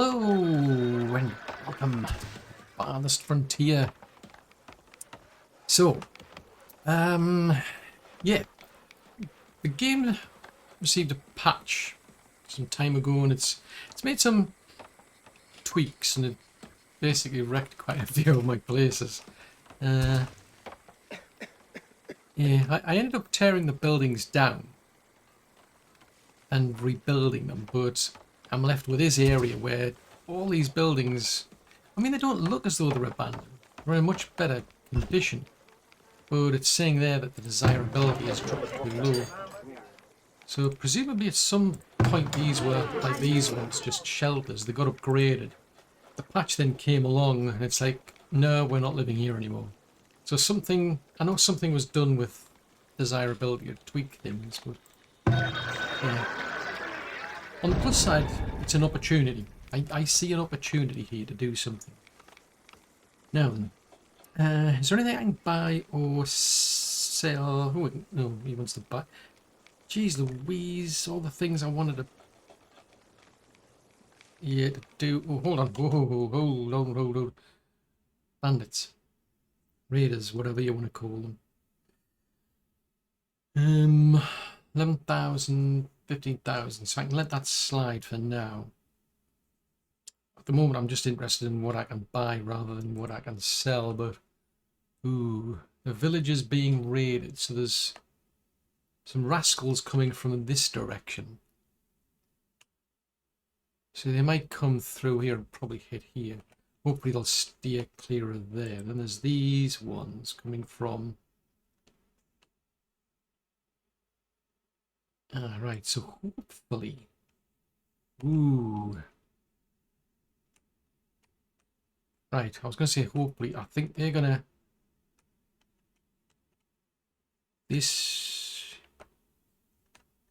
Hello and welcome, Farthest Frontier. So, yeah, the game received a patch some time ago, and it's made some tweaks, and it basically wrecked quite a few of my places. Yeah, I ended up tearing the buildings down and rebuilding them, but I'm left with this area where all these buildings, I mean, they don't look as though they're abandoned. They're in much better condition, but it's saying there that the desirability has dropped too low. So presumably at some point these were, like these ones, just shelters. They got upgraded. The patch then came along and it's like, no, we're not living here anymore. So something, I know something was done with desirability to tweak things, but yeah. On the plus side, it's an opportunity. I see an opportunity here to do something. Now then, is there anything I can buy or sell? Oh, no, he wants to buy. Jeez Louise, all the things I wanted to... Yeah, to do... Oh, hold on. Whoa, hold on. Bandits. Raiders, whatever you want to call them. 11,000, 15,000, so I can let that slide for now. At the moment, I'm just interested in what I can buy rather than what I can sell, but... Ooh, the village is being raided, so there's some rascals coming from this direction. So they might come through here and probably hit here. Hopefully they'll steer clear of there. Then there's these ones coming from... right, so hopefully... Ooh. Right, I was going to say hopefully. I think they're going to... This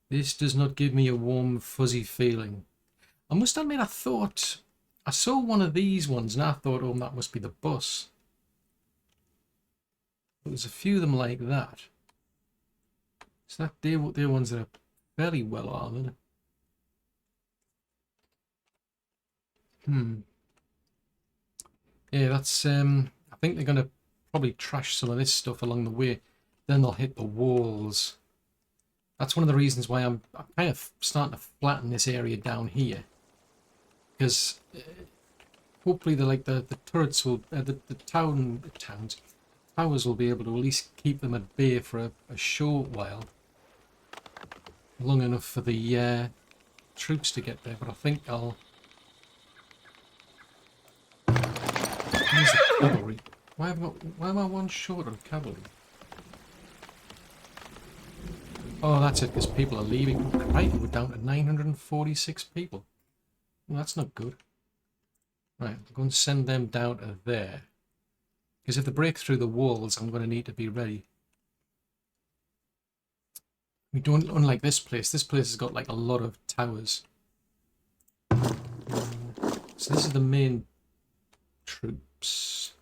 does not give me a warm, fuzzy feeling. I must admit, I thought... I saw one of these ones and I thought, oh, that must be the bus. But there's a few of them like that. So they're ones that are fairly well armored. Yeah, that's... I think they're going to probably trash some of this stuff along the way. Then they'll hit the walls. That's one of the reasons why I'm kind of starting to flatten this area down here. Because hopefully the turrets will... the towers will be able to at least keep them at bay for a short while. Long enough for the troops to get there, but I think I'll... Where's the cavalry? Why am I one short on cavalry? Oh, that's it, because people are leaving. Right, we're down to 946 people. Well, that's not good. Right, I'm going to send them down to there. Because if they break through the walls, I'm going to need to be ready. We don't, unlike this place has got like a lot of towers. So this is the main troops.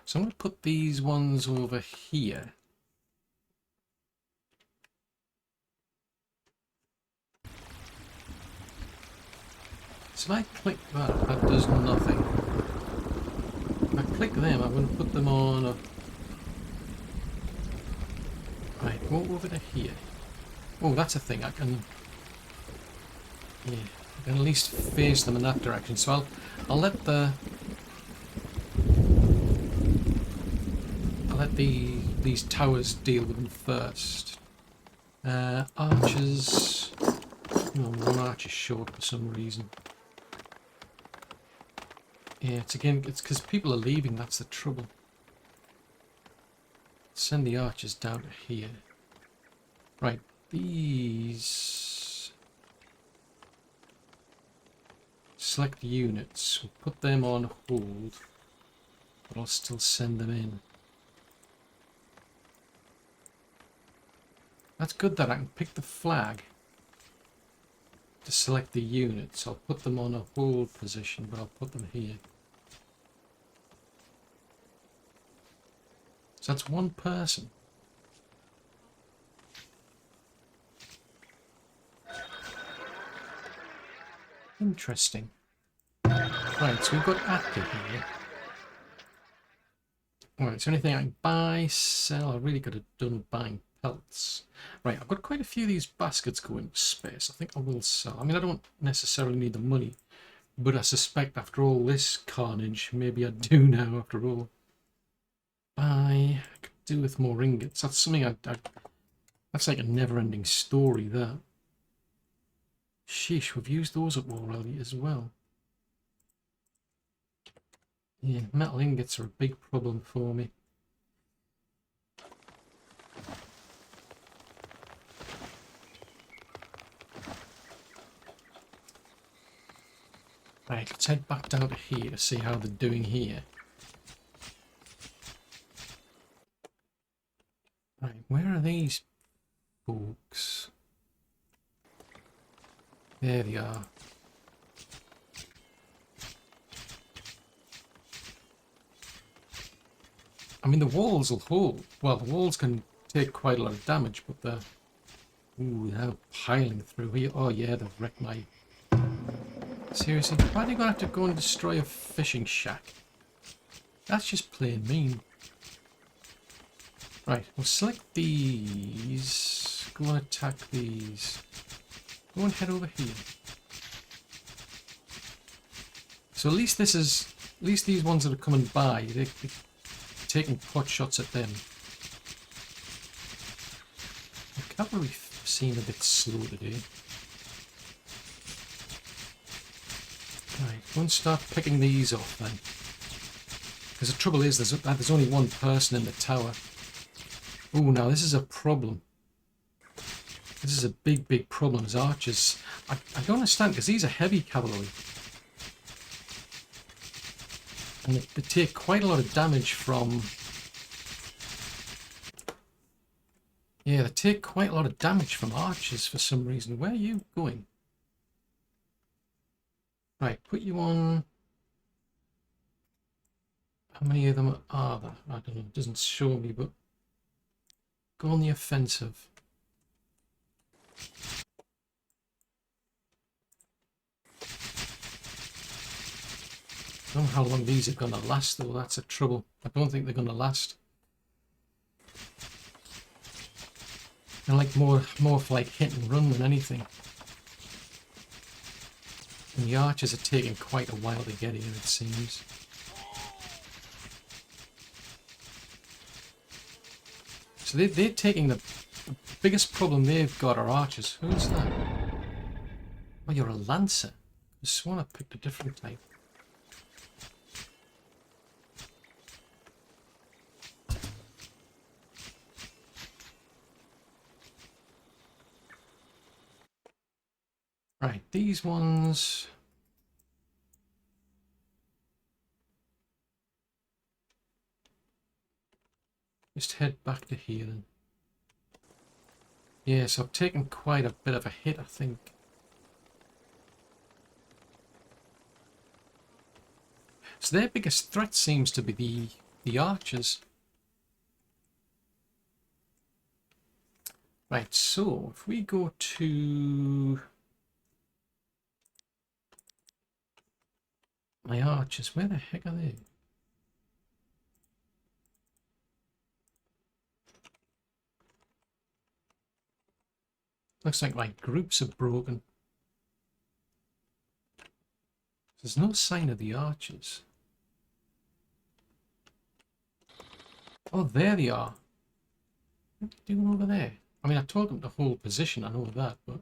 So I'm going to put these ones over here. So if I click that, that does nothing. If I click them, I'm going to put them on a... Right, go over to here. Oh, that's a thing. I can... Yeah, I can at least face them in that direction. So I'll let these towers deal with them first. Archers... Oh, one archer short for some reason. Yeah, it's because people are leaving, that's the trouble. Send the archers down to here. Right, these... Select units. We'll put them on hold, but I'll still send them in. That's good that I can pick the flag to select the units. I'll put them on a hold position, but I'll put them here. So that's one person. Interesting. Right, so we've got active here. Right, is there anything I can buy, sell? I really could have done buying pelts. Right, I've got quite a few of these baskets going to space. I think I will sell. I mean, I don't necessarily need the money, but I suspect after all this carnage, maybe I do now after all. I could do with more ingots. That's something that's like a never-ending story, that. Sheesh, we've used those up already as well. Yeah, metal ingots are a big problem for me. Right, let's head back down to here to see how they're doing here. Right, where are these folks? There they are. I mean, the walls will hold. Well, the walls can take quite a lot of damage, but they're... Ooh, they're piling through here. Oh yeah, they've wrecked my... Seriously, why are they going to have to go and destroy a fishing shack? That's just plain mean. Right, we'll select these. Go and attack these. Go and head over here. So at least this is... At least these ones that are coming by, they're taking pot shots at them. The cavalry seem a bit slow today. Right, go and start picking these off then. Because the trouble is, there's only one person in the tower. Oh, now this is a problem. This is a big, big problem as archers. I don't understand, because these are heavy cavalry. And they take quite a lot of damage from... Yeah, they take quite a lot of damage from archers for some reason. Where are you going? Right, put you on... How many of them are there? I don't know, it doesn't show me, but... Go on the offensive. I don't know how long these are going to last, though. That's a trouble. I don't think they're going to last. They're like more for like hit and run than anything. And the archers are taking quite a while to get here, it seems. So they're taking the biggest problem they've got are archers. Who's that? Oh, you're a lancer. I sworn I picked a different type. Right, these ones... Just head back to here then. Yeah, so I've taken quite a bit of a hit, I think. So their biggest threat seems to be the archers. Right, so if we go to my archers, where the heck are they? Looks like my groups are broken. There's no sign of the archers. Oh, there they are. What are they doing over there? I mean, I told them to hold position, I know that, but...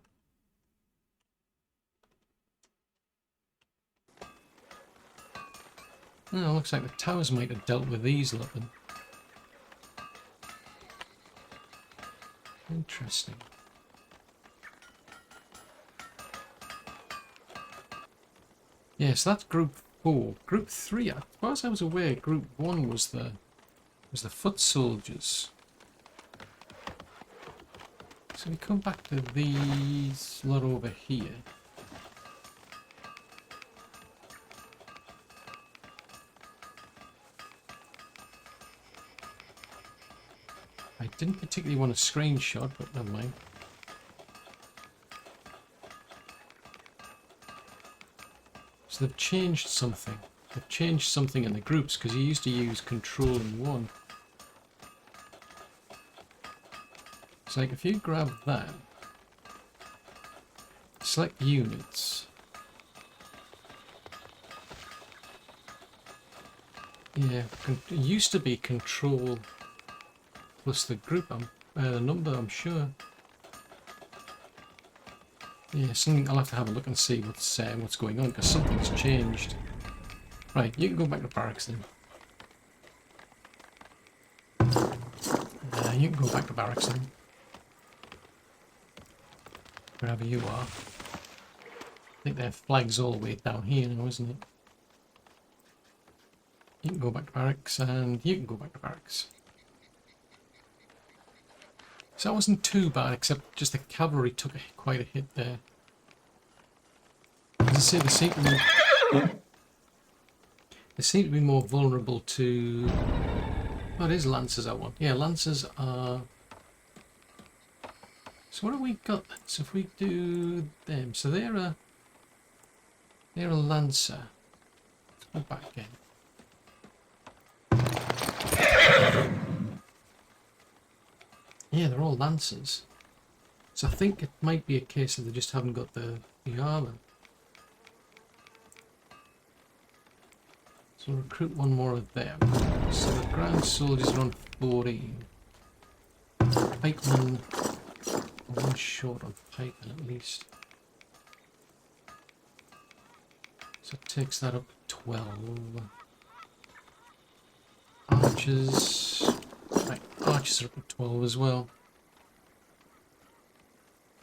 Oh, looks like the towers might have dealt with these lot then. Interesting. Yes, that's group 4. Group 3, as far as I was aware, group 1 was the foot soldiers. So we come back to these lot over here. I didn't particularly want a screenshot, but never mind. So So they've changed something. They've changed something in the groups, because you used to use control in one. So like if you grab that, select units. Yeah, it used to be control plus the group, the number, I'm sure. Yeah, something I'll have to have a look and see what's going on, because something's changed. Right, you can go back to barracks then. You can go back to barracks then. Wherever you are. I think their flag's all the way down here now, isn't it? You can go back to barracks, and you can go back to barracks. So that wasn't too bad, except just the cavalry took quite a hit there. As I say, they seem to be more vulnerable to... Oh, it is Lancers I want. Yeah, Lancers are... So what have we got then? So if we do them, so they're a Lancer. Let's go back again. Yeah, they're all Lancers. So I think it might be a case that they just haven't got the armour. So we'll recruit one more of them. So the ground soldiers are on 14. Pikemen, one short on pikemen at least. So it takes that up to 12. Archers. Right, archers are up to 12 as well.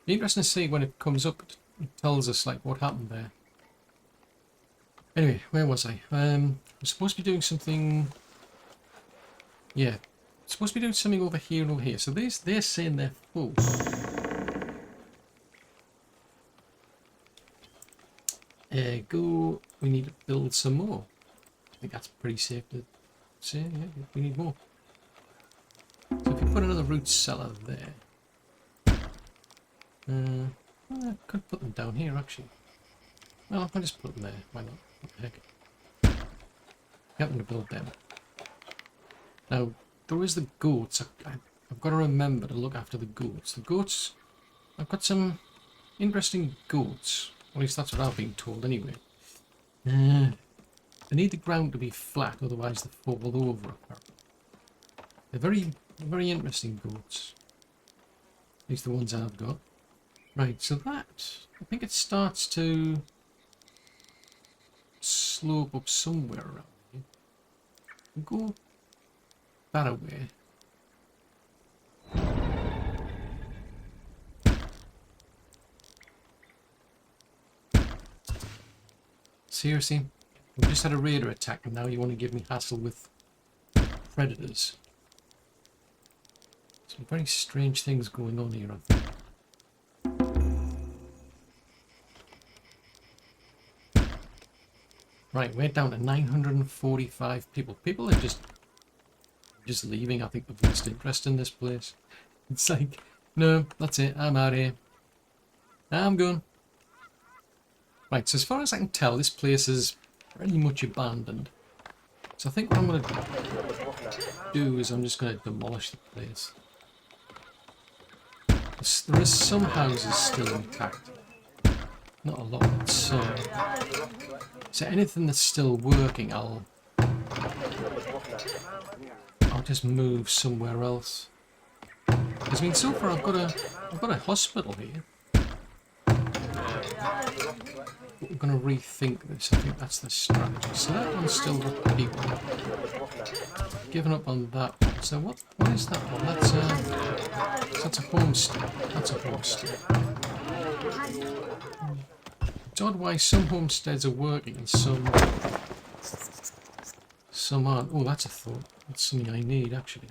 Be interesting to see when it comes up, it tells us like what happened there. Anyway, where was I? I'm supposed to be doing something. Yeah, supposed to be doing something over here and over here. So they're saying they're full. Go. We need to build some more. I think that's pretty safe to say. Yeah, we need more. So if we put another root cellar there, well, I could put them down here actually. Well, I'll just put them there. Why not? What the heck? I'm going to build them. Now, there is the goats. I've got to remember to look after the goats. The goats, I've got some interesting goats. At least that's what I've been told anyway. They need the ground to be flat, otherwise they fall over. They're very interesting goats. At least the ones I've got. Right, so that, I think it starts to slope up somewhere around here. We'll go that away. Seriously? We just had a raider attack and now you want to give me hassle with predators. Some very strange things going on here, I think. Right, we're down to 945 people. People are just leaving. I think they've lost interest in this place. It's like, no, that's it. I'm out of here. I'm going. Right, so as far as I can tell, this place is pretty much abandoned. So I think what I'm going to do is I'm just going to demolish the place. There is some houses still intact. Not a lot. So anything that's still working, I'll just move somewhere else. Because I mean, so far I've got a hospital here. But we're going to rethink this. I think that's the strategy. So that one's still got people. Given up on that one. So what is that one? That's a homestead. That's a homestead. It's odd why some homesteads are working and some aren't. Oh, that's a thought. That's something I need actually.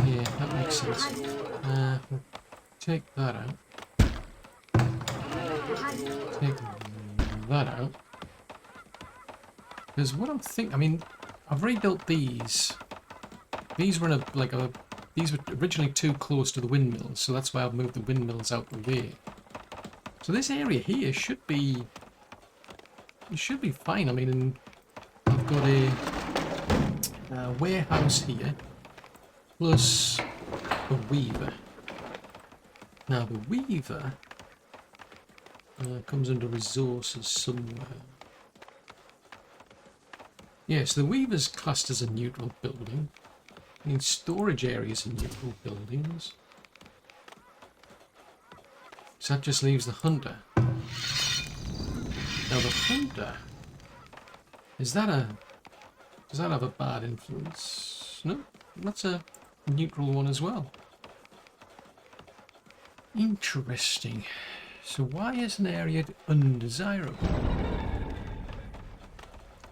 Yeah, that makes sense. We'll take that out. Take that out. Because what I'm thinking, I mean, I've rebuilt these. These were in a these were originally too close to the windmills, so that's why I've moved the windmills out the way. So this area here should be fine. I mean, I've got a warehouse here plus a weaver. Now the weaver comes under resources somewhere. Yes, the weaver's classed as a neutral building. I mean, storage areas are neutral buildings. So that just leaves the hunter. Now the hunter, does that have a bad influence? No, that's a neutral one as well. Interesting. So why is an area undesirable?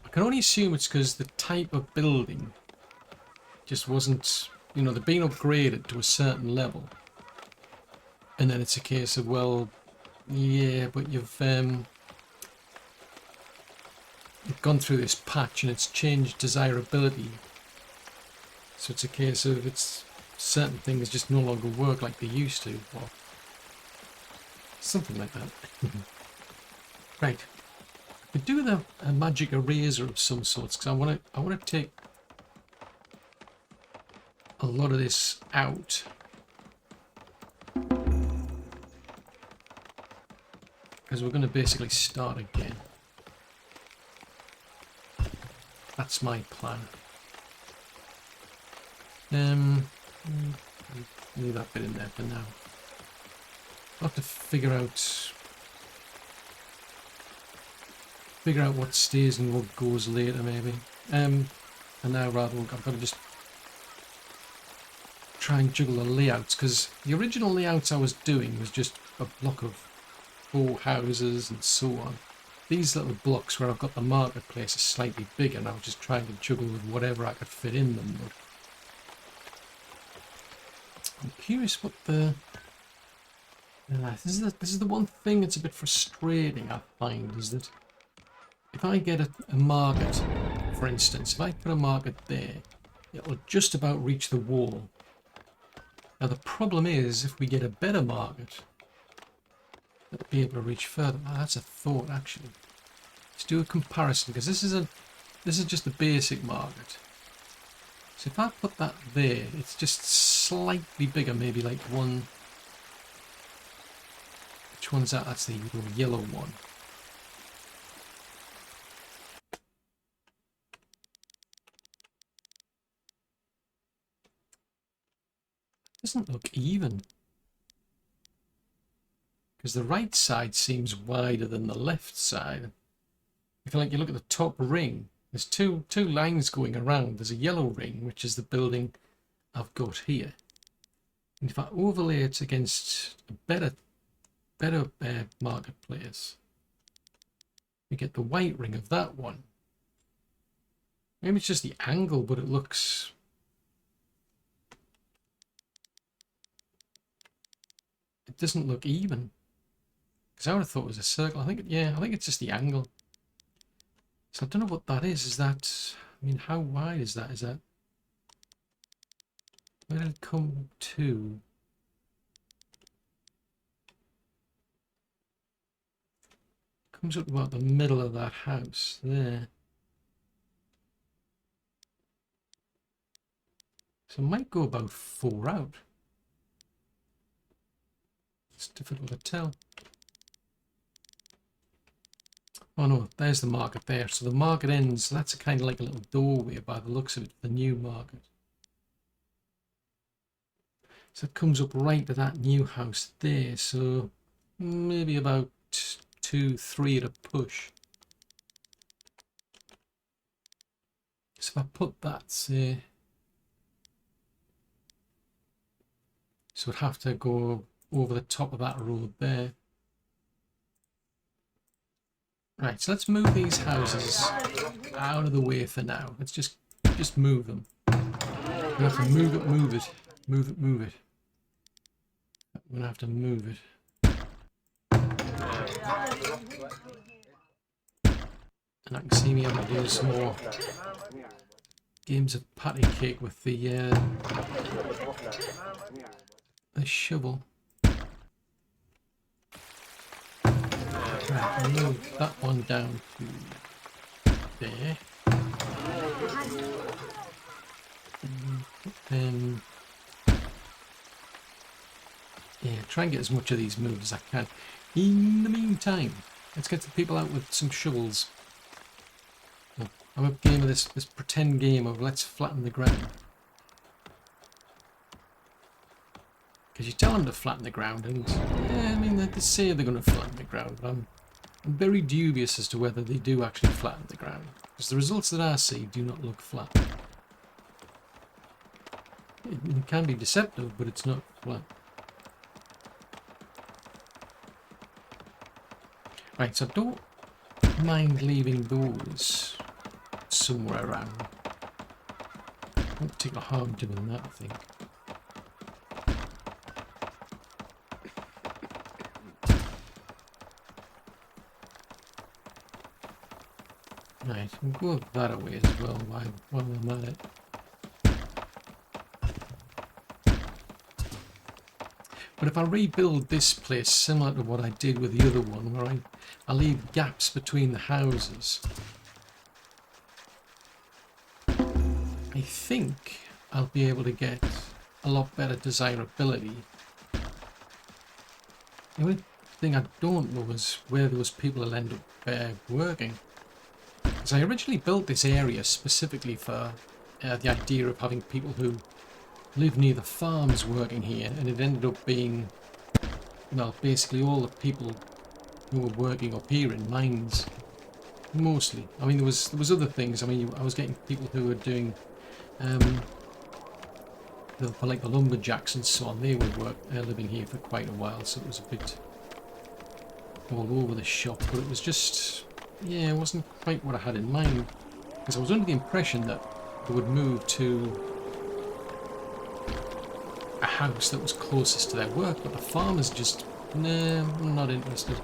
I can only assume it's because the type of building just wasn't, you know, they're being upgraded to a certain level. And then it's a case of, well, yeah, but you've gone through this patch and it's changed desirability. So it's a case of certain things just no longer work like they used to, or something like that. Right. I could do a magic eraser of some sorts, because I want to take a lot of this out. Because we're going to basically start again. That's my plan. Leave that bit in there for now. I'll have to figure out what stays and what goes later, maybe. And now rather, I've got to just try and juggle the layouts, because the original layouts I was doing was just a block of 4 houses and so on. These little blocks where I've got the marketplace are slightly bigger, and I was just trying to juggle with whatever I could fit in them. But I'm curious what the... this is the one thing that's a bit frustrating, I find, is that if I get a market, for instance, if I put a market there, it'll just about reach the wall. Now the problem is, if we get a better market, it'll be able to reach further. Oh, that's a thought, actually. Let's do a comparison, because this is just the basic market. So if I put that there, it's just slightly bigger, maybe like one... Which one's that? That's the yellow one. Doesn't look even. Because the right side seems wider than the left side. If you look at the top ring, there's two lines going around. There's a yellow ring, which is the building I've got here. And if I overlay it against a better marketplace, you get the white ring of that one. Maybe it's just the angle, but it looks... It doesn't look even. Because I would have thought it was a circle. I think it's just the angle. So I don't know what that is. Is that... I mean, how wide is that? Is that... Where did it come to? Comes up about the middle of that house there. So it might go about 4 out. It's difficult to tell. Oh no, there's the market there. So the market ends, that's kind of like a little doorway by the looks of it, the new market. So it comes up right to that new house there. So maybe about 2, 3 at a push. So if I put that, say, so it'd have to go over the top of that road there. Right, so let's move these houses out of the way for now. Let's just move them. We have to move it. Move it. We're gonna have to move it. And I can see me able to do some more games of patty cake with the shovel. Right, I'll move that one down to there. And yeah, try and get as much of these moved as I can. In the meantime, let's get the people out with some shovels. I'm a game of this pretend game of let's flatten the ground. Because you tell them to flatten the ground, and yeah, I mean they say they're going to flatten the ground, but I'm very dubious as to whether they do actually flatten the ground. Because the results that I see do not look flat. It can be deceptive, but it's not flat. Right, so don't mind leaving those somewhere around. Won't take a harm doing that, I think. Right, we'll go that away as well while I'm at it. But if I rebuild this place similar to what I did with the other one, where I leave gaps between the houses, I think I'll be able to get a lot better desirability. The only thing I don't know is where those people will end up working. Because I originally built this area specifically for the idea of having people who live near the farms working here, and it ended up being, well, basically all the people who were working up here in mines, mostly. I mean, there was other things. I mean, I was getting people who were doing, like the lumberjacks and so on. They were living here for quite a while, so it was a bit all over the shop. But it was just, yeah, it wasn't quite what I had in mind. Because I was under the impression that they would move to a house that was closest to their work, but the farmers just, nah, I'm not interested.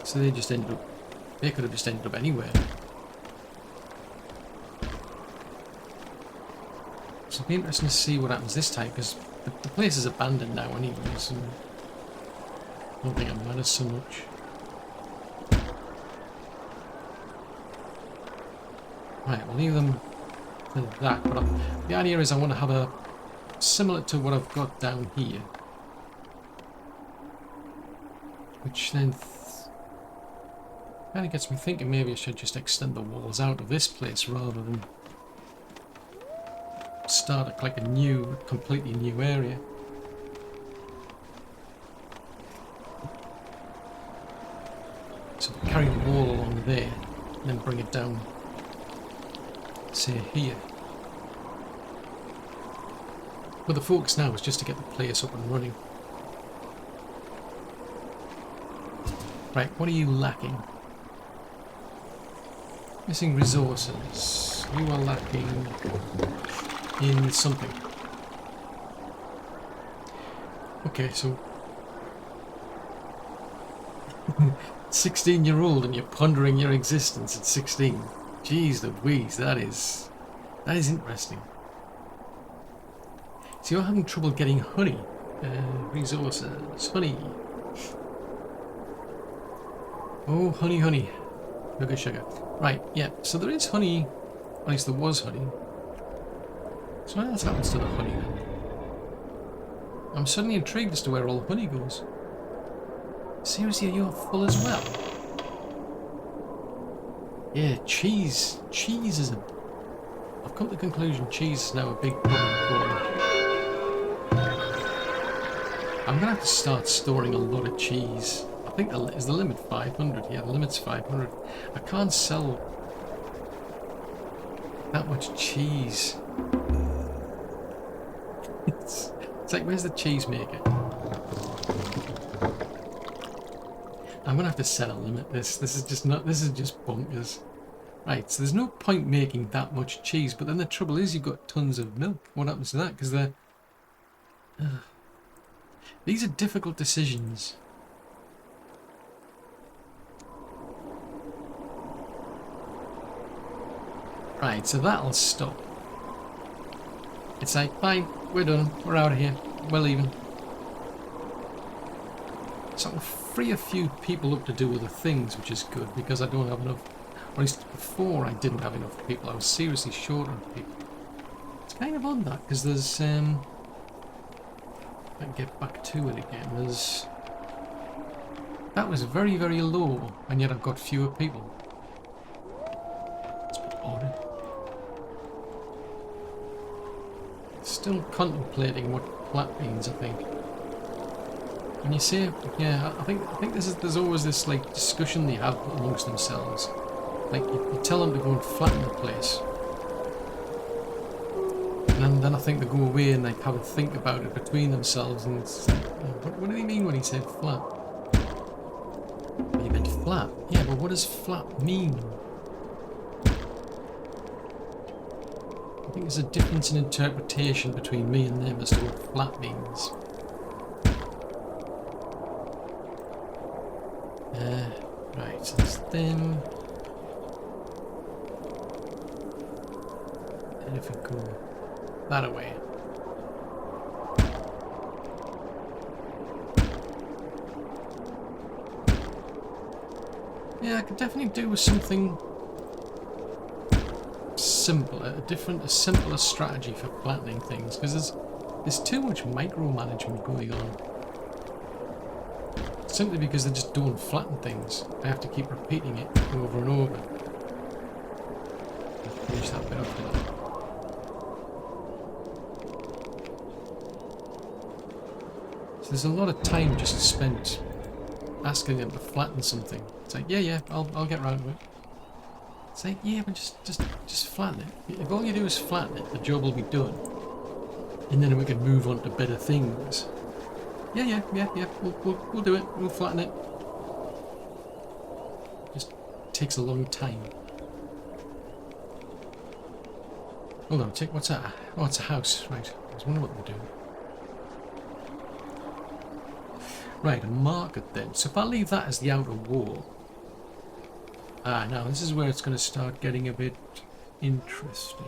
So they just ended up, they could have just ended up anywhere. So it'll be interesting to see what happens this time, because the place is abandoned now anyways, and I don't think it matters so much. Right, we'll leave them for that, but the idea is I want to have a similar to what I've got down here, which then kind of gets me thinking maybe I should just extend the walls out of this place rather than start like a new, completely new area. So carry the wall along there and then bring it down, say here. But the focus now is just to get the place up and running. Right, what are you lacking? Missing resources. You are lacking in something. Okay, so 16-year-old and you're pondering your existence at 16. Jeez Louise, that is interesting. So you're having trouble getting honey. Resources. Honey. Oh, honey, honey. Sugar, sugar. Right, yeah. So there is honey. At least there was honey. So what else happens to the honey then? I'm suddenly intrigued as to where all the honey goes. Seriously, you're full as well? Yeah, cheese. Cheese is a... I've come to the conclusion cheese is now a big problem for me. I'm going to have to start storing a lot of cheese. I think is the limit 500? Yeah, the limit's 500. I can't sell that much cheese. It's like, where's the cheese maker? I'm going to have to set a limit this. This is just bonkers. Right, so there's no point making that much cheese, but then the trouble is you've got tons of milk. What happens to that? Because they're... These are difficult decisions. Right, so that'll stop. It's like, fine, we're done. We're out of here. We're leaving. So I can free a few people up to do other things, which is good, because I don't have enough. Or at least before I didn't have enough people. I was seriously short on people. It's kind of odd that, because there's... I can get back to it again. There's... That was very, very low, and yet I've got fewer people. It's a bit odd. Still contemplating what flat means, I think. When you say, yeah, I think there's always this like discussion they have amongst themselves. Like you tell them to go and flatten the place, and then I think they go away and like have a think about it between themselves. And it's like, what did he mean when he said flat? He meant flat. Yeah, but what does flat mean? I think there's a difference in interpretation between me and them as to what flat means. Right, so there's them. And if we go that away. Yeah, I could definitely do with something simpler, a simpler strategy for flattening things, because there's too much micromanagement going on. Simply because they just don't flatten things. I have to keep repeating it over and over. I'll finish that bit up there. So there's a lot of time just spent asking them to flatten something. It's like, yeah, I'll get round to it. It's like, yeah, but just flatten it. If all you do is flatten it, the job will be done. And then we can move on to better things. Yeah. We'll do it. We'll flatten it. Just takes a long time. Hold on, what's that? Oh, it's a house. Right. I was wondering what they're doing. Right, a market then. So if I leave that as the outer wall. Now this is where it's going to start getting a bit interesting.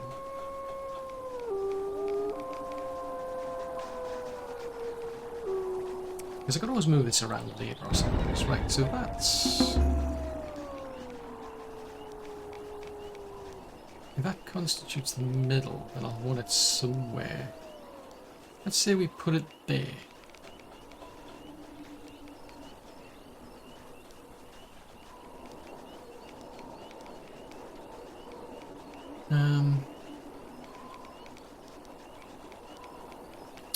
Because I could always move this around later or something. Right, so that's... If that constitutes the middle, then I'll want it somewhere. Let's say we put it there.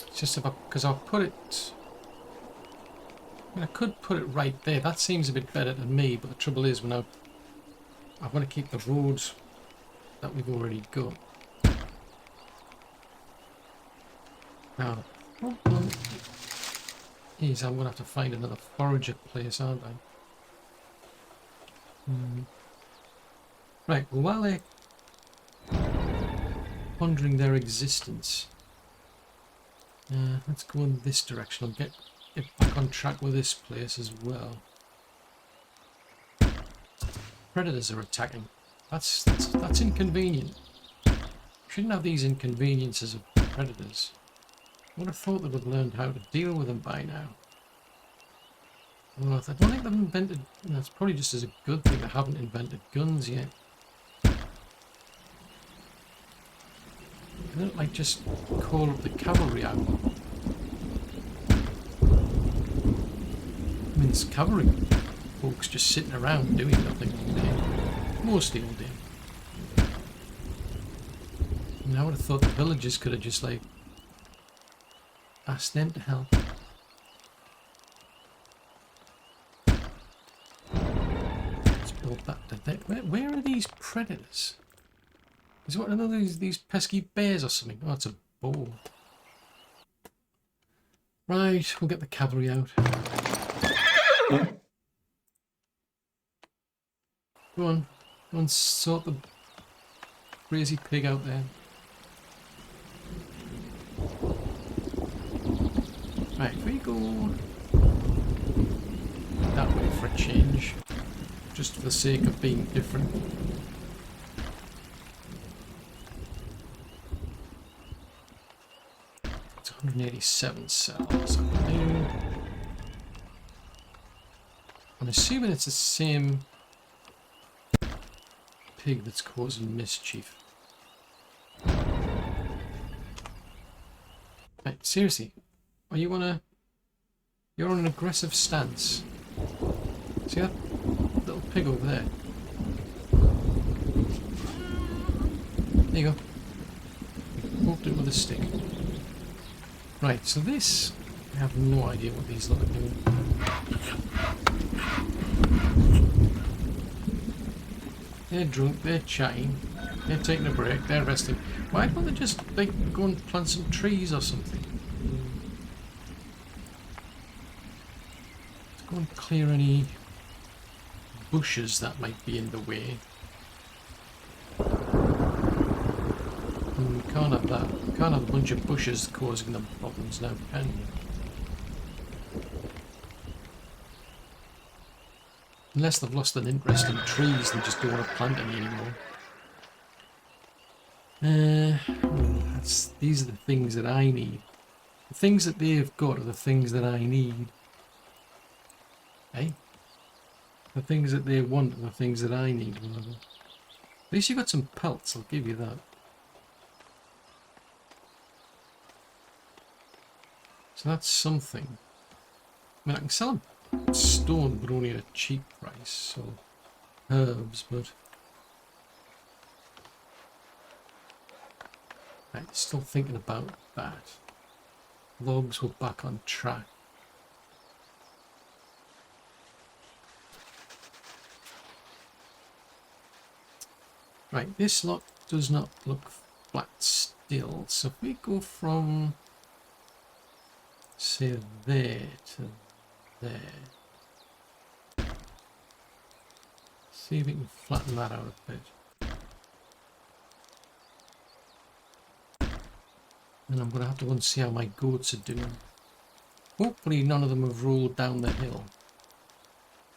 It's just because I'll put it... I could put it right there. That seems a bit better to me, but the trouble is when I want to keep the roads that we've already got. Now, the problem is I'm going to have to find another forager place, aren't I? Right, well, while they're pondering their existence, let's go in this direction. I'll get back on track with this place as well. Predators are attacking. That's inconvenient. Shouldn't have these inconveniences of predators. I would have thought they would have learned how to deal with them by now. Well, I don't think they've invented... It's probably just as a good thing they haven't invented guns yet. They don't like just call up the cavalry out. I mean, it's cavalry folks just sitting around doing nothing all day. Mostly all day. And I would have thought the villagers could have just like asked them to help. Let's build that to there. Where are these predators? Is what another these pesky bears or something? Oh, it's a boar. Right, we'll get the cavalry out. Go on, sort the crazy pig out there. Right, if we go that way for a change, just for the sake of being different. 187 cells. I'm assuming it's the same pig that's causing mischief. Right, seriously, are you you're on an aggressive stance. See that little pig over there? There you go. Poked it with a stick. Right, so this, I have no idea what these lot are doing. They're drunk, they're chatting, they're taking a break, they're resting. Why don't they just like go and plant some trees or something? Let's go and clear any bushes that might be in the way. And we can't have that. We can't have a bunch of bushes causing them problems now, can you? Unless they've lost an interest in trees and just don't want to plant any anymore. These are the things that I need. The things that they've got are the things that I need. Hey? The things that they want are the things that I need. At least you got some pelts, I'll give you that. So that's something. I mean, I can sell them stone, but only at a cheap price, so herbs, but right, still thinking about that. Logs were back on track. Right, this lot does not look flat still, so if we go from say there to there, see if we can flatten that out a bit. And I'm going to have to go and see how my goats are doing. Hopefully none of them have rolled down the hill.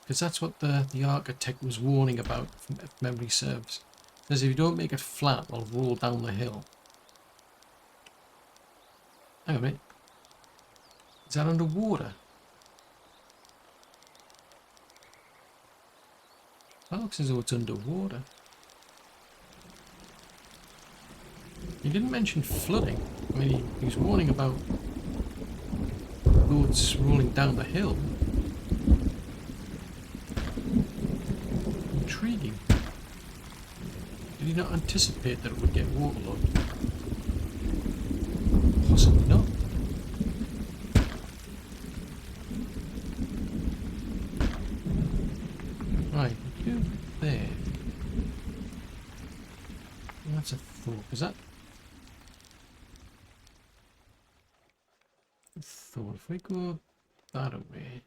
Because that's what the architect was warning about, if memory serves. Says if you don't make it flat, it'll roll down the hill. Hang on a minute. Is that underwater? That looks as though it's underwater. He didn't mention flooding. I mean, he was warning about boats rolling down the hill. Intriguing. Did he not anticipate that it would get waterlogged? Possibly not. Right, go there. That's a thought. Is that? Thought if we go that away.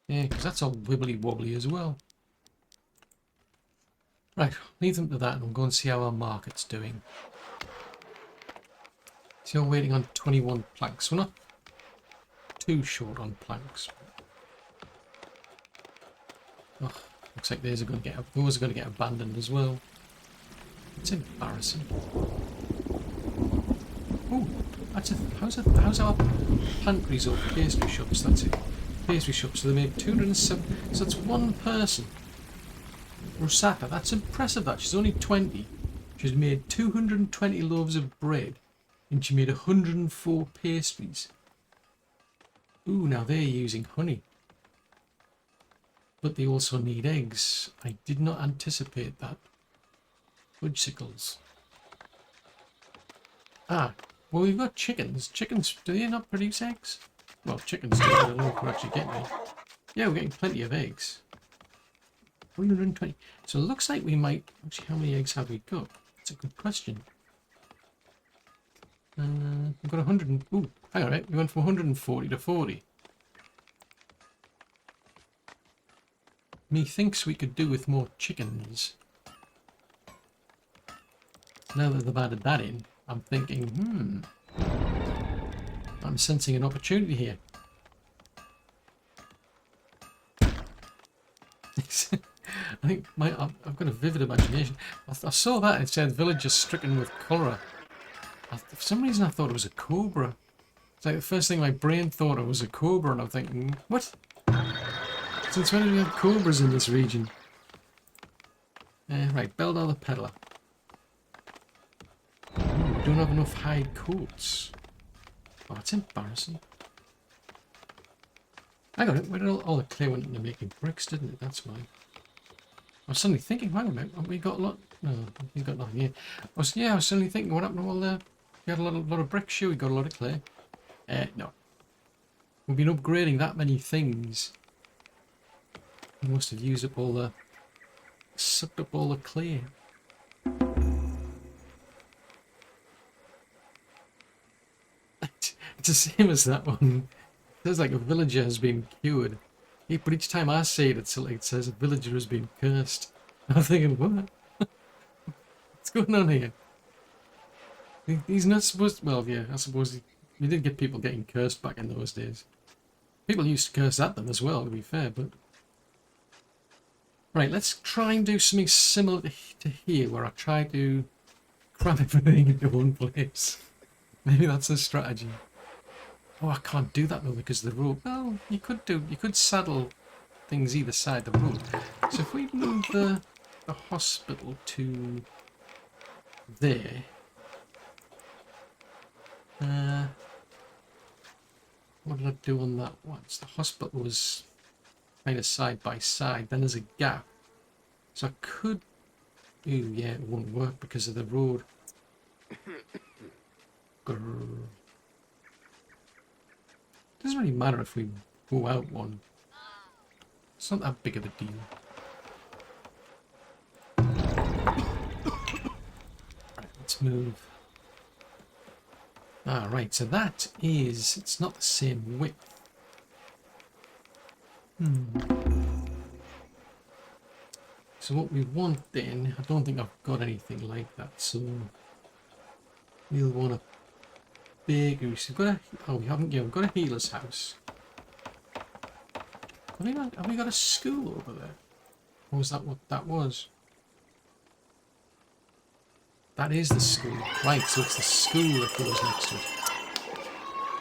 Yeah, because that's all wibbly wobbly as well. Right, leave them to that and we'll go and see how our market's doing. So you're waiting on 21 planks. We're not too short on planks. Oh, looks like those are going to get abandoned as well. It's embarrassing. Oh, how's our pantries or pastry shops? That's it. Pastry shops. So they made 207. So that's one person. Rosaka, that's impressive. That she's only 20. She's made 220 loaves of bread, and she made 104 pastries. Ooh, now they're using honey. But they also need eggs. I did not anticipate that. G.SKILL. Ah, well, we've got chickens. Chickens, do they not produce eggs? Well, chickens do. I don't know if we're actually getting any. Yeah, we're getting plenty of eggs. 120. So it looks like we might. Actually, how many eggs have we got? That's a good question. We've got 100. Ooh, hang on, right? We went from 140 to 40. Methinks we could do with more chickens. Now that they've added that in, I'm thinking, I'm sensing an opportunity here. I think I've got a vivid imagination. I saw that, it said villagers stricken with cholera. For some reason I thought it was a cobra. It's like the first thing my brain thought it was a cobra, and I'm thinking, what? Since when do we have cobras in this region? Right, Beldar the Peddler. Ooh, we don't have enough hide coats. Oh, that's embarrassing. I got it. Where did all the clay went into making bricks, didn't it? That's why. I was suddenly thinking, hang on a minute, have we got a lot? No, he's got nothing here. I was suddenly thinking, what happened to all the... We had a lot of bricks, sure, we got a lot of clay. No. We've been upgrading that many things. We must have used up all the... Sucked up all the clay. It's the same as that one. It says like a villager has been cured. Yeah, but each time I say it, it says a villager has been cursed. I'm thinking, what? What's going on here? He's not supposed to, well, yeah, I suppose you did get people getting cursed back in those days. People used to curse at them as well, to be fair, but... Right, let's try and do something similar to here, where I try to cram everything into one place. Maybe that's a strategy. Oh, I can't do that though because of the road. Well, you could saddle things either side of the road. So if we move the hospital to there. What did I do on that once? The hospital was kind of side by side. Then there's a gap. So I could... Ooh, yeah, it won't work because of the road. Grrr. Doesn't really matter if we go out one. It's not that big of a deal. Right, let's move. Ah, right, so that is... It's not the same width. So what we want then... I don't think I've got anything like that, so... We'll want a bigger... We've got a... Oh, we haven't yet. We've got a healer's house. Have we got a school over there? Or was that what that was? That is the school. Right, so it's the school that goes next to it.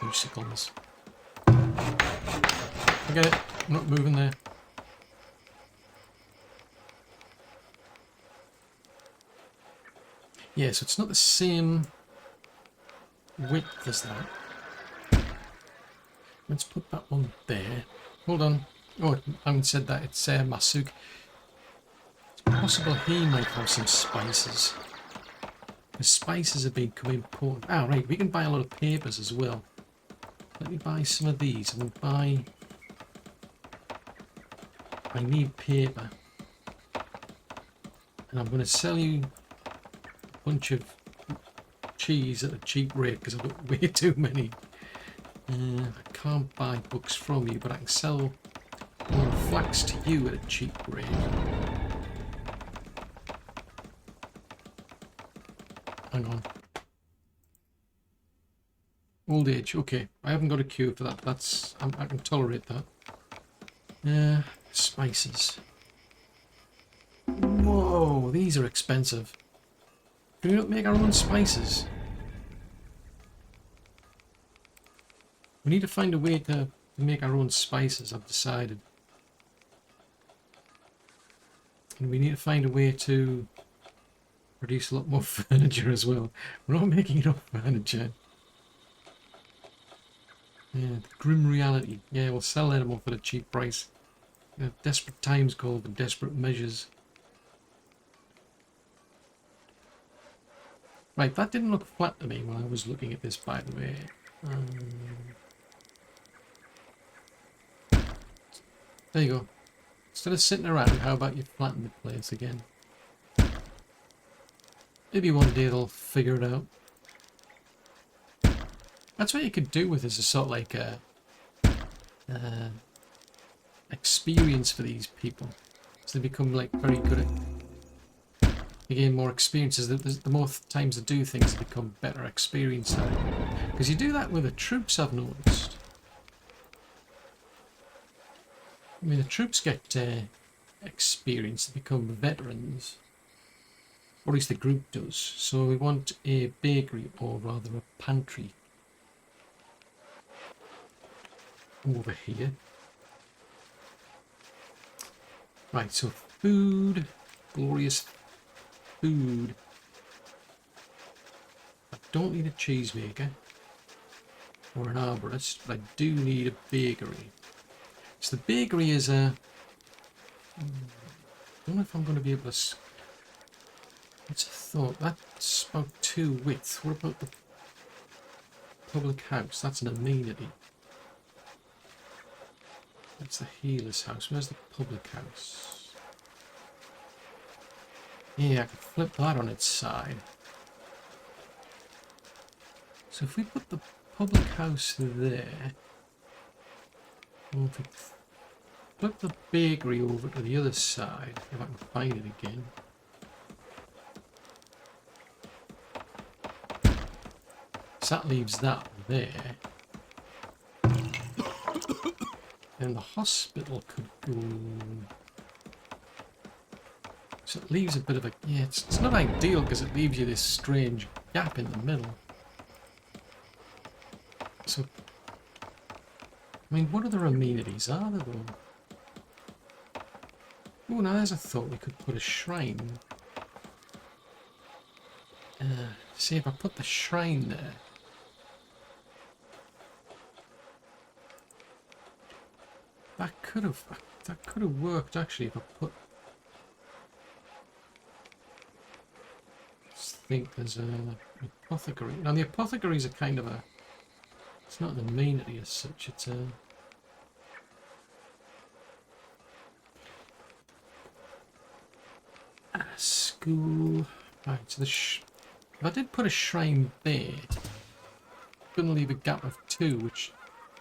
Musicals. Forget it. I'm not moving there. Yeah, so it's not the same width as that. Let's put that one there. Hold on. Oh, I haven't said that. It's Masuk. It's possible he might have some spices. The spices have become important. Ah, right. We can buy a lot of papers as well. Let me buy some of these. I'm going to buy... I need paper. And I'm going to sell you a bunch of cheese at a cheap rate because I've got way too many. I can't buy books from you, but I can sell more flax to you at a cheap rate. Hang on. Old age, okay. I haven't got a cure for that. That's I can tolerate that. Spices. Whoa, these are expensive. Can we not make our own spices? We need to find a way to make our own spices, I've decided. And we need to find a way to produce a lot more furniture as well. We're not making enough furniture. Yeah, the grim reality. Yeah, we'll sell them off at a cheap price. Desperate times call for desperate measures. Right, that didn't look flat to me when I was looking at this, by the way. There you go. Instead of sitting around, how about you flatten the place again? Maybe one day they'll figure it out. That's what you could do with this, a sort of like a experience for these people. So they become like very good at... They gain more experiences. The more times they do things, they become better experienced at it. Because you do that with the troops, I've noticed. I mean, the troops get experience to become veterans. Or at least the group does. So we want a bakery, or rather a pantry, over here. Right, so food, glorious food. I don't need a cheese maker or an arborist, but I do need a bakery. So the bakery is a... I don't know if I'm going to be able to... What's a thought? That's about 2 width. What about the public house? That's an amenity. That's the healer's house. Where's the public house? Yeah, I could flip that on its side. So if we put the public house there, we'll flip the bakery over to the other side, if I can find it again. So that leaves that there. And the hospital could go... So it leaves a bit of a... Yeah, it's not ideal because it leaves you this strange gap in the middle. So... I mean, what other amenities are there though? Oh, now there's a thought we could put a shrine. See if I put the shrine there. That could have worked actually if I put... Let's think there's an apothecary. Now the apothecaries are kind of a... It's not an amenity as such, it's a... school... Right, so the if I did put a shrine there, couldn't leave a gap of 2, which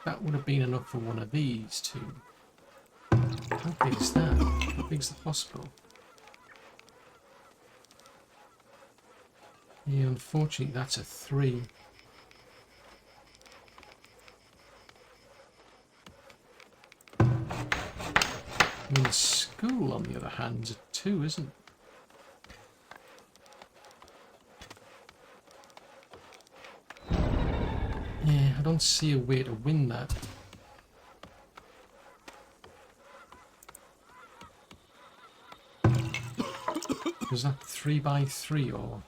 that would have been enough for one of these two. How big is that? How big is the hospital? Yeah, unfortunately that's a 3. I mean, the school on the other hand is a 2, isn't it? Yeah, I don't see a way to win that. Is that 3x3 or...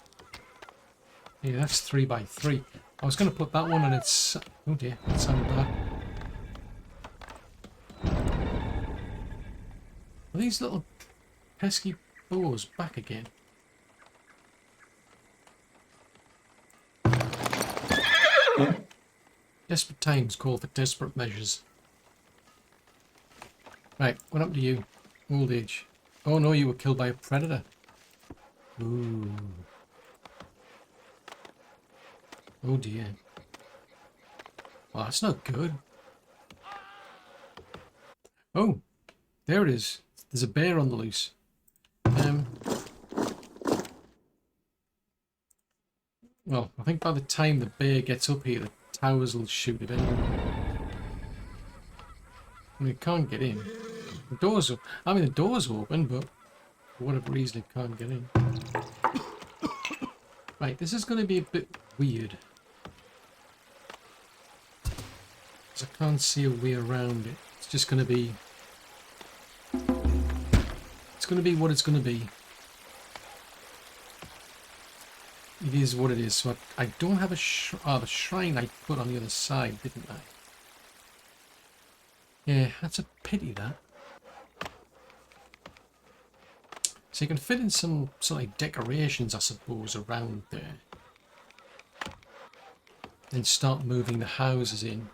Yeah, that's 3x3. I was going to put that one on its... Oh dear, that sounded bad. Are these little pesky boars back again? Desperate times call for desperate measures. Right, what happened to you? Old age. Oh no, you were killed by a predator. Ooh. Oh dear. Well, that's not good. Oh, there it is. There's a bear on the loose. Well, I think by the time the bear gets up here, the towers will shoot it anyway. I mean, it can't get in. The door's up. I mean, the door's open, but for whatever reason, it can't get in. Right, this is going to be a bit weird. Because I can't see a way around it. It's just going to be... It's going to be what it's going to be. It is what it is. So I don't have a the shrine I put on the other side, didn't I? Yeah, that's a pity, that. So you can fit in some sort of decorations, I suppose, around there. Then start moving the houses in.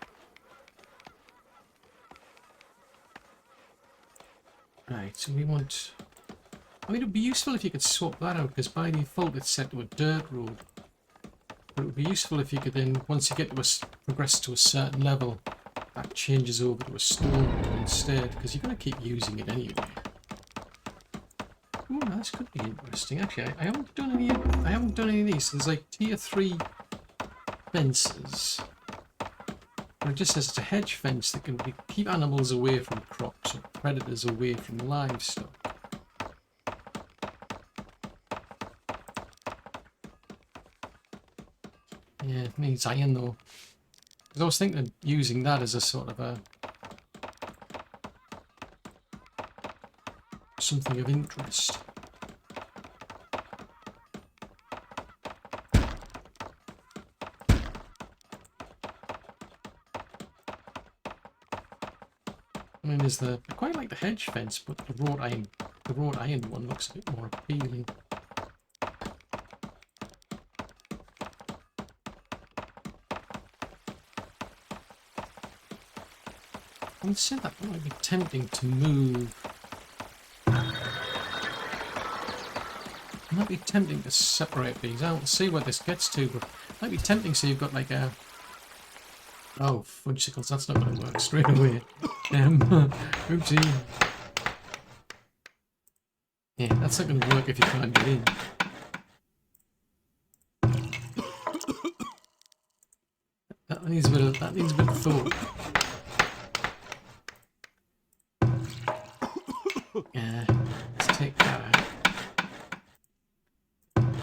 Right, so we want... I mean, it would be useful if you could swap that out, because by default it's set to a dirt road. But it would be useful if you could then, once you get to progress to a certain level, that changes over to a stone road instead, because you're going to keep using it anyway. Ooh, this could be interesting. Actually, I haven't done any of these. There's like tier 3 fences. And it just says it's a hedge fence that can keep animals away from crops or predators away from livestock. needs iron though. Because I was thinking of using that as a sort of a... something of interest. I mean, I quite like the hedge fence, but the wrought iron one looks a bit more appealing. Having said that, it might be tempting to move. It might be tempting to separate these out and see where this gets to, but it might be tempting so you've got like a... Oh, fudgesicles, that's not going to work straight away. Oopsie. Yeah, that's not going to work if you can't get in. That needs a bit of thought. Yeah, let's take that out.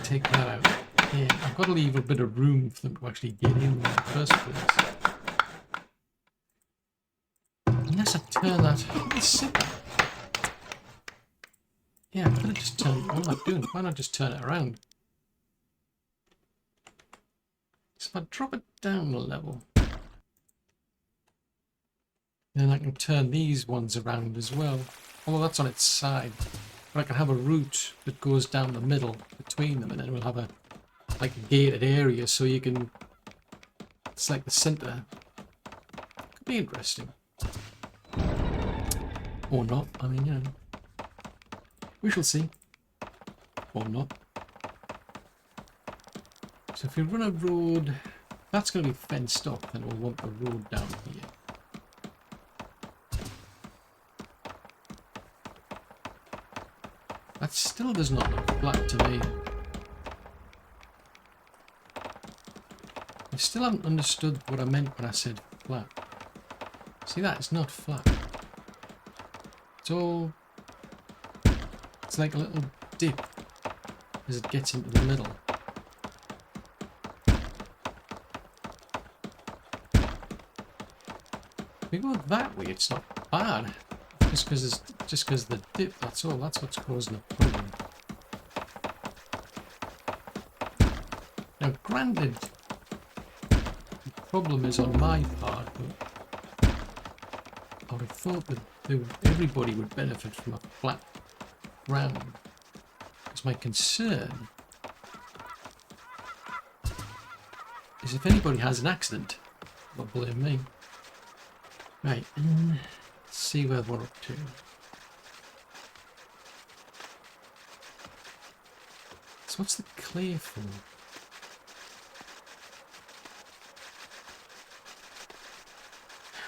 Take that out. Yeah, I've got to leave a bit of room for them to actually get in the first place. Unless I turn that... Let's sit that. Yeah, I could have just turned... What am I doing? Why not just turn it around? So if I drop it down a level, then I can turn these ones around as well. Although that's on its side. But I can have a route that goes down the middle between them, and then we'll have a like a gated area so you can select the center. Could be interesting. Or not, I mean, you know. We shall see. Or not. So if we run a road, that's going to be fenced up, then we'll want the road down here. That still does not look flat to me. I still haven't understood what I meant when I said flat. See that? It's not flat. It's all... It's like a little dip as it gets into the middle. If we go that way, it's not bad. Just because the dip, that's all. That's what's causing the problem. Now, granted, the problem is on my part, but I would have thought that everybody would benefit from a flat ground. Because my concern is if anybody has an accident, they'll blame me. Right, let's see where we're up to. So what's the clay for?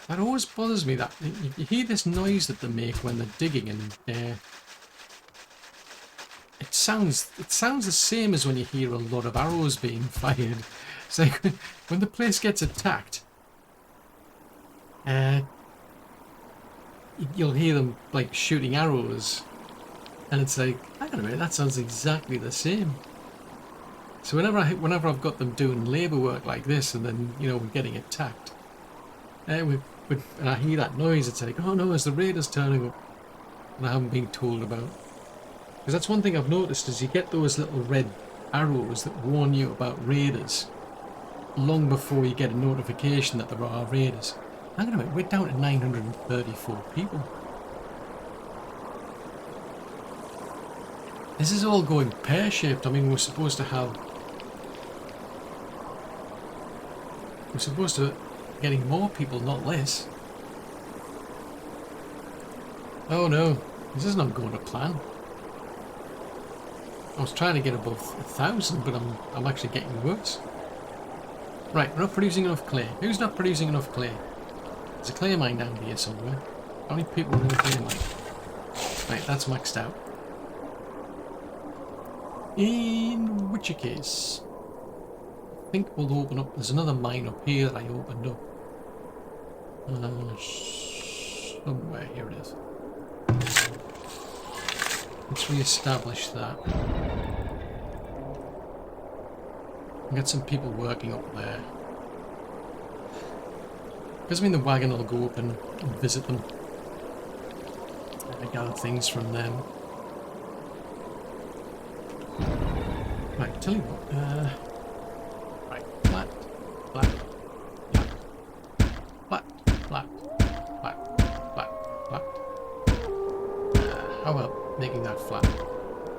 That always bothers me, that you hear this noise that they make when they're digging, and it sounds the same as when you hear a lot of arrows being fired. It's like when the place gets attacked, you'll hear them like shooting arrows, and it's like, hang on a minute, that sounds exactly the same. So whenever I've got them doing labour work like this, and then we're getting attacked, and I hear that noise, it's like, oh no, it's the raiders turning up, and I haven't been told about. Because that's one thing I've noticed, is you get those little red arrows that warn you about raiders long before you get a notification that there are raiders. Hang on a minute, we're down to 934 people. This is all going pear-shaped. I mean, we're supposed to getting more people, not less. Oh no, this is not going to plan. I was trying to get above 1,000, but I'm actually getting worse. Right, we're not producing enough clay. Who's not producing enough clay? There's a clay mine down here somewhere. How many people are in the clay mine? Right, that's maxed out. In which case, I think we'll open up. There's another mine up here that I opened up. Somewhere, here it is. Let's re-establish that. We got some people working up there. Because I mean the wagon will go up and visit them. And gather things from them. Right, tell you what. Right, flat, flat, flat, flat, flat, flat, flat, flat. How about making that flat?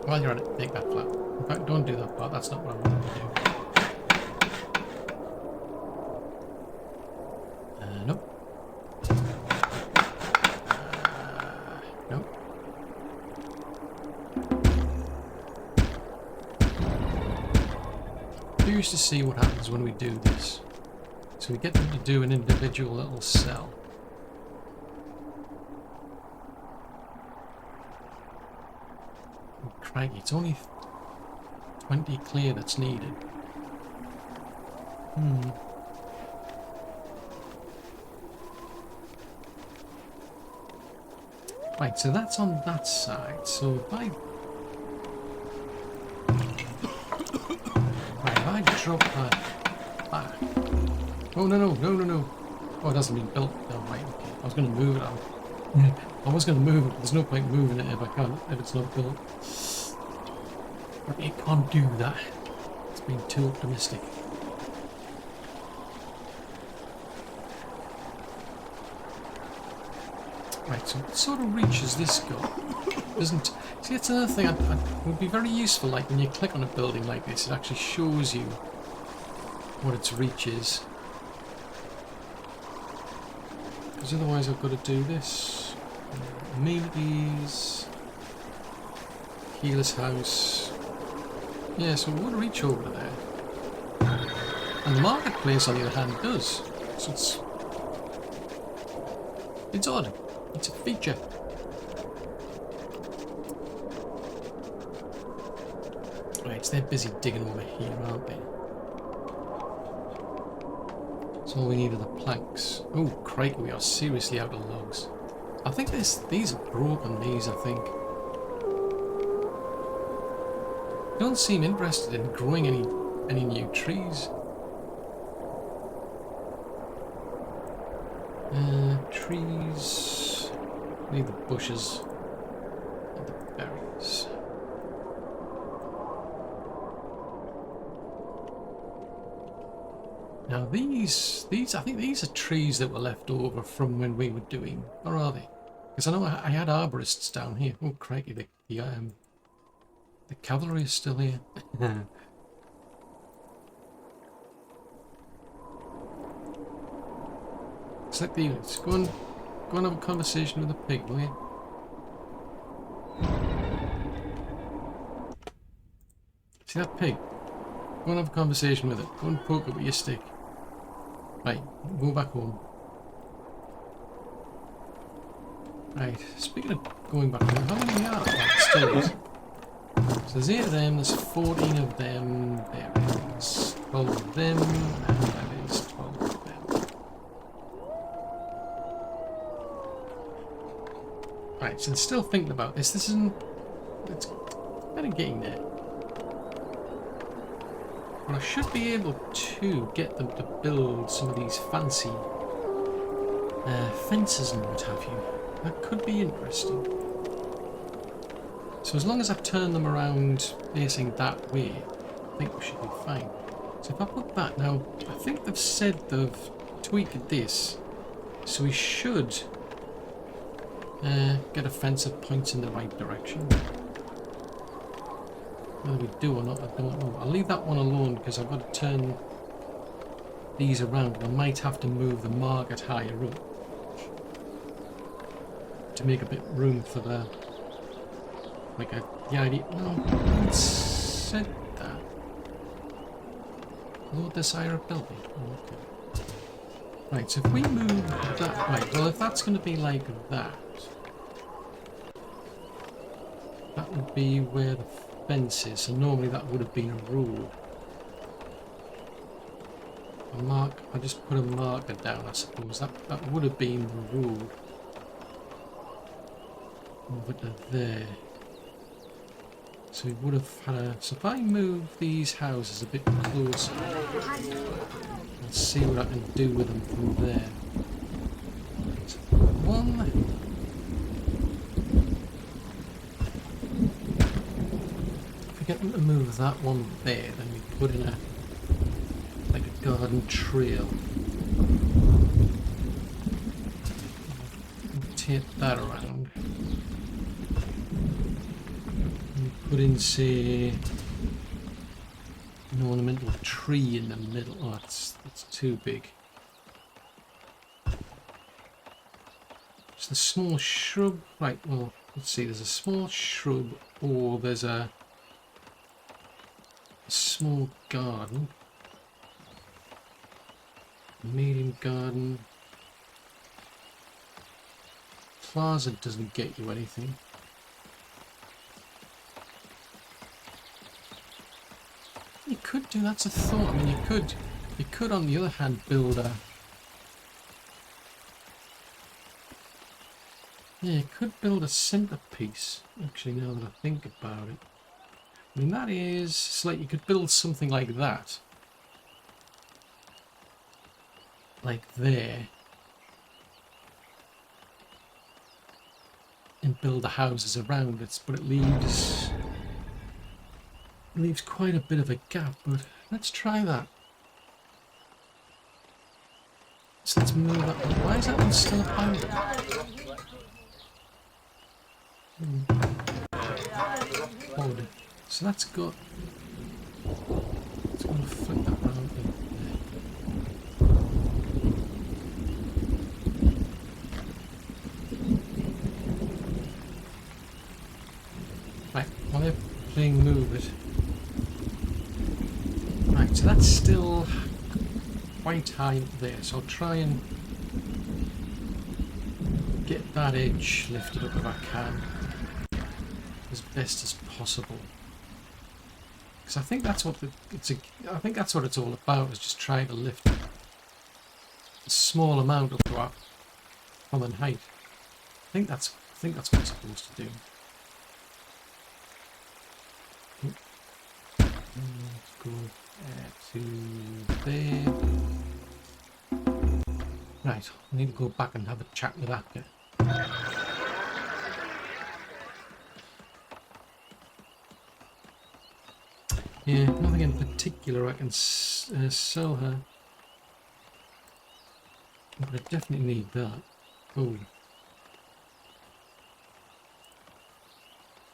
While you're at it, make that flat. In fact, don't do that part. That's not what I wanted to do. Nope. Nope. Curious to see what happens when we do this. So we get them to do an individual little cell. Oh, crikey, it's only 20 clear that's needed. Right, so that's on that side. So if I... Right, if I drop that back... Oh, no. Oh, it hasn't been built. Oh, right, okay. I was going to move it out. I was going to move it, but there's no point moving it if it's not built. But it can't do that. It's been too optimistic. Right, so what sort of reach has this got? Doesn't... See, that's another thing. It would be very useful, like when you click on a building like this, it actually shows you what its reach is. Because otherwise I've got to do this. Amenities. Keyless house. Yeah, so it would reach over there. And the marketplace, on the other hand, does. So it's odd. It's a feature. Right, so they're busy digging over here, aren't they? So all we need are the planks. Oh, crikey, we are seriously out of logs. I think these are broken, these, I think. Don't seem interested in growing any new trees. Trees. Need the bushes and the berries. Now these I think these are trees that were left over from when we were doing, or are they? Because I know I had arborists down here. Oh crikey, the cavalry is still here. Select the units. Go and have a conversation with the pig, will you? See that pig? Go and have a conversation with it. Go and poke it with your stick. Right, go back home. Right, speaking of going back home, how many are there? Still is. So there's 8 of them, there's 14 of them, there it is. 12 of them, and that is 12 of them. Right, so still thinking about this. This isn't... It's kind of getting there. But I should be able to get them to build some of these fancy fences and what have you. That could be interesting. So as long as I turn them around facing that way, I think we should be fine. So if I put that now, I think they've said they've tweaked this, so we should get a fence that points in the right direction. Whether we do or not, I don't know. I'll leave that one alone because I've got to turn these around. I might have to move the market higher up to make a bit room for the... Like the idea... No, it said that. Low desire building. Oh, okay. Right, so if we move that... Right, well if that's going to be like that, that would be where the fence is. So normally that would have been a road. A mark... I just put a marker down, I suppose. That would have been the road. Over to there. So we would have had a... So if I move these houses a bit closer, I'll see what I can do with them from there. So one... If we get them to move that one there, then we put in a... like a garden trail. Rotate that around. Put in, say, an ornamental tree in the middle. Oh, that's too big. Just a small shrub. Right, well, let's see. There's a small shrub, or there's a small garden. Medium garden. Plaza doesn't get you anything. You could do, that's a thought. I mean, you could on the other hand build a... Yeah, you could build a centerpiece, actually, now that I think about it. I mean, that is, it's like you could build something like that. Like there. And build the houses around it, but it leaves quite a bit of a gap, but let's try that. So let's move that one. Why is that one still abandoned? Odd. So that's got... It's going to flip that round in there. Right, while they're playing move it. Right, so that's still quite high up there, so I'll try and get that edge lifted up if I can, as best as possible. Because I think that's what I think that's what it's all about, is just trying to lift a small amount up to our common height. I think that's what it's supposed to do. Let's go to there. Right, I need to go back and have a chat with that guy. Yeah, nothing in particular I can sell her. But I definitely need that. Oh.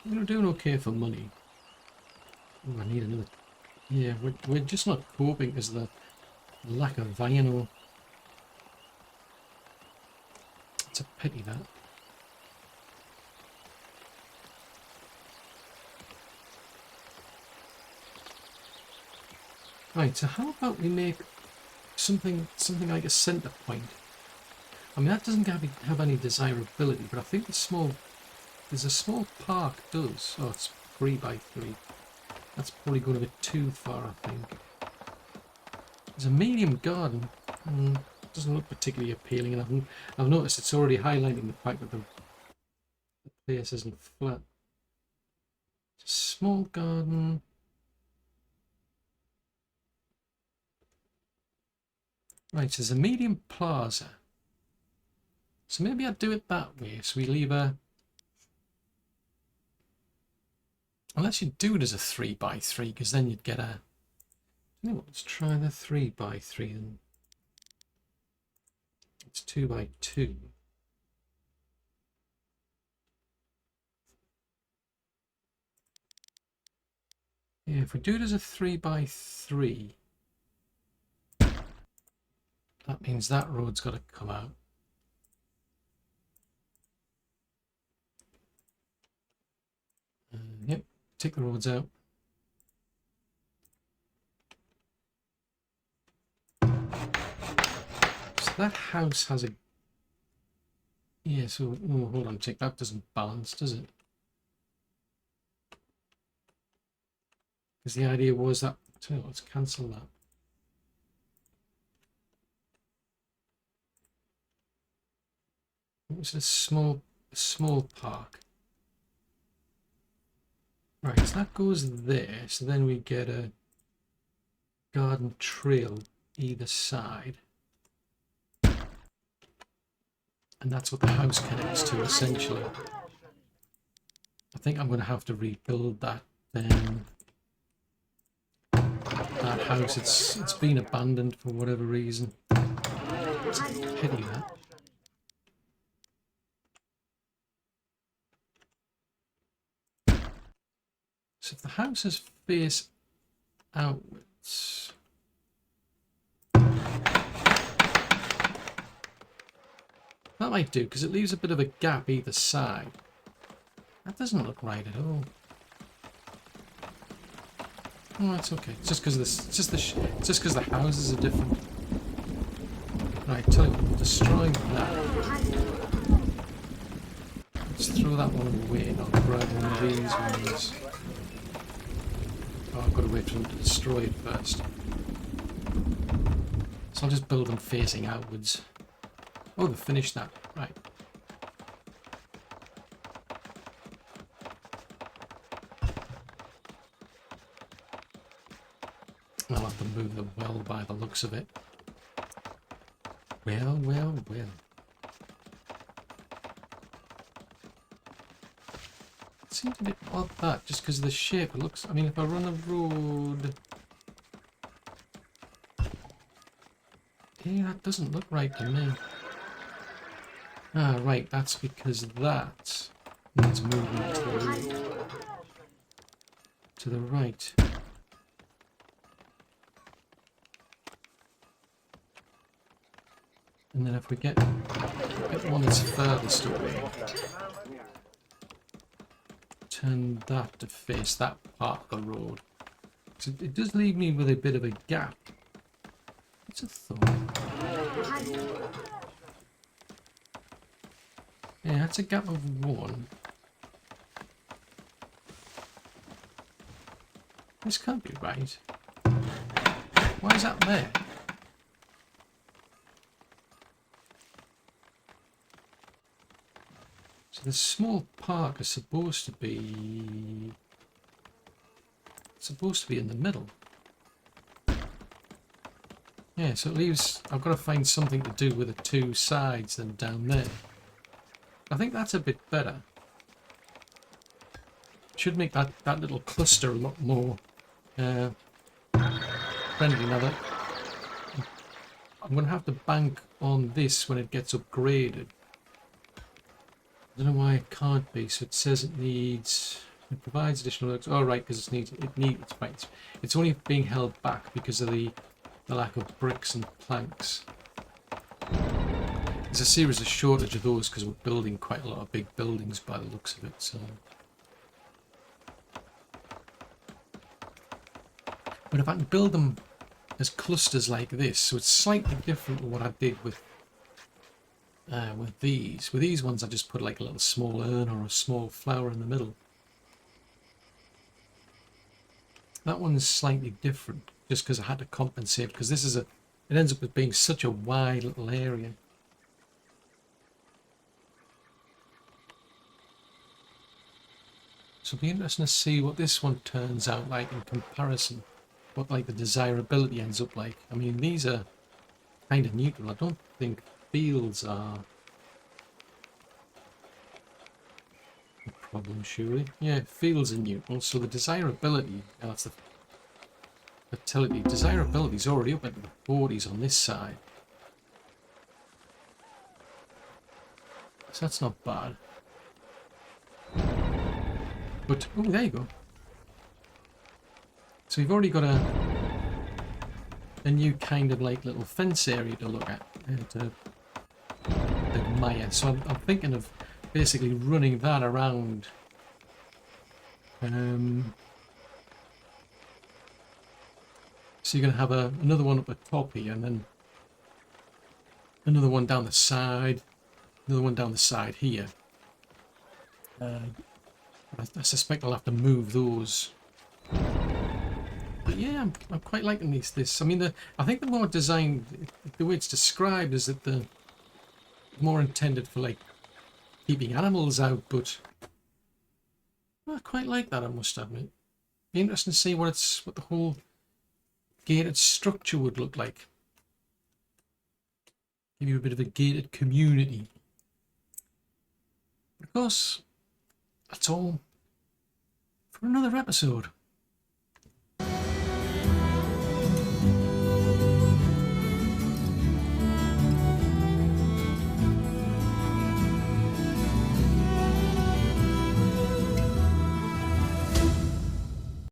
We're doing okay for money. Oh, I need another. Yeah, we're just not coping because of the lack of vinyl. It's a pity, that. Right, so how about we make something like a center point? I mean, that doesn't have any desirability, but I think there's a small park does. Oh, it's 3 by 3. That's probably going a bit too far, I think. There's a medium garden. Doesn't look particularly appealing, and I've noticed it's already highlighting the fact that the place isn't flat. Small garden. Right, so there's a medium plaza. So maybe I'd do it that way. So we leave a... Unless you do it as a 3 by 3, because then you'd get a... You know what, let's try the 3 by 3 and... It's 2 by 2. Yeah, if we do it as a 3 by 3, that means that road's got to come out. Yep, take the roads out. So that house has a... Yeah, so... Oh, hold on, check. That doesn't balance, does it? Because the idea was that... So let's cancel that. It was a small park. Right, so that goes there. So then we get a garden trail either side. And that's what the house connects to, essentially. I think I'm going to have to rebuild that then. That house, it's been abandoned for whatever reason. It's a pity, that. So if the houses face outwards... That might do, because it leaves a bit of a gap either side. That doesn't look right at all. Oh, it's okay. It's just because the houses are different. Right, tell you what, destroying that. Let's throw that one away and I'll grab one of these ones. Oh, I've got to wait for them to destroy it first. So I'll just build them facing outwards. Oh, they've finished that. Right. I'll have to move the well by the looks of it. Well, well, well. It seems a bit odd that, just because of the shape. It looks, I mean, if I run the road... Yeah, that doesn't look right to me. Ah, right, that's because that needs movement to the right. And then if we get one that's furthest away, turn that to face that part of the road. So it does leave me with a bit of a gap. It's a thought. Yeah, that's a gap of 1. This can't be right. Why is that there? So the small park is supposed to be in the middle. Yeah, so it leaves, I've got to find something to do with the two sides than down there. I think that's a bit better. Should make that little cluster a lot more friendly. Now that I'm going to have to bank on this when it gets upgraded. I don't know why it can't be. So it says it needs, it provides additional works. Oh, right, because it's only being held back because of the lack of bricks and planks. There's a serious shortage of those because we're building quite a lot of big buildings by the looks of it. So, but if I can build them as clusters like this, so it's slightly different to what I did with these. With these ones, I just put like a little small urn or a small flower in the middle. That one's slightly different, just because I had to compensate, because this is it ends up with being such a wide little area. So it'll be interesting to see what this one turns out like in comparison. What like the desirability ends up like. I mean, these are kind of neutral. I don't think fields are a problem, surely. Yeah, fields are neutral, so the desirability, that's the fertility. Desirability is already up into the 40s on this side. So that's not bad. But, oh, there you go. So you've already got a new kind of like little fence area to look at, to admire. So I'm thinking of basically running that around. So you're going to have another one up the top here, and then another one down the side, another one down the side here. I suspect I'll have to move those. But yeah, I'm quite liking this. I mean, I think the more designed, the way it's described is that the more intended for like keeping animals out, but I quite like that, I must admit. Be interesting to see what the whole gated structure would look like. Give you a bit of a gated community. Of course, that's all for another episode.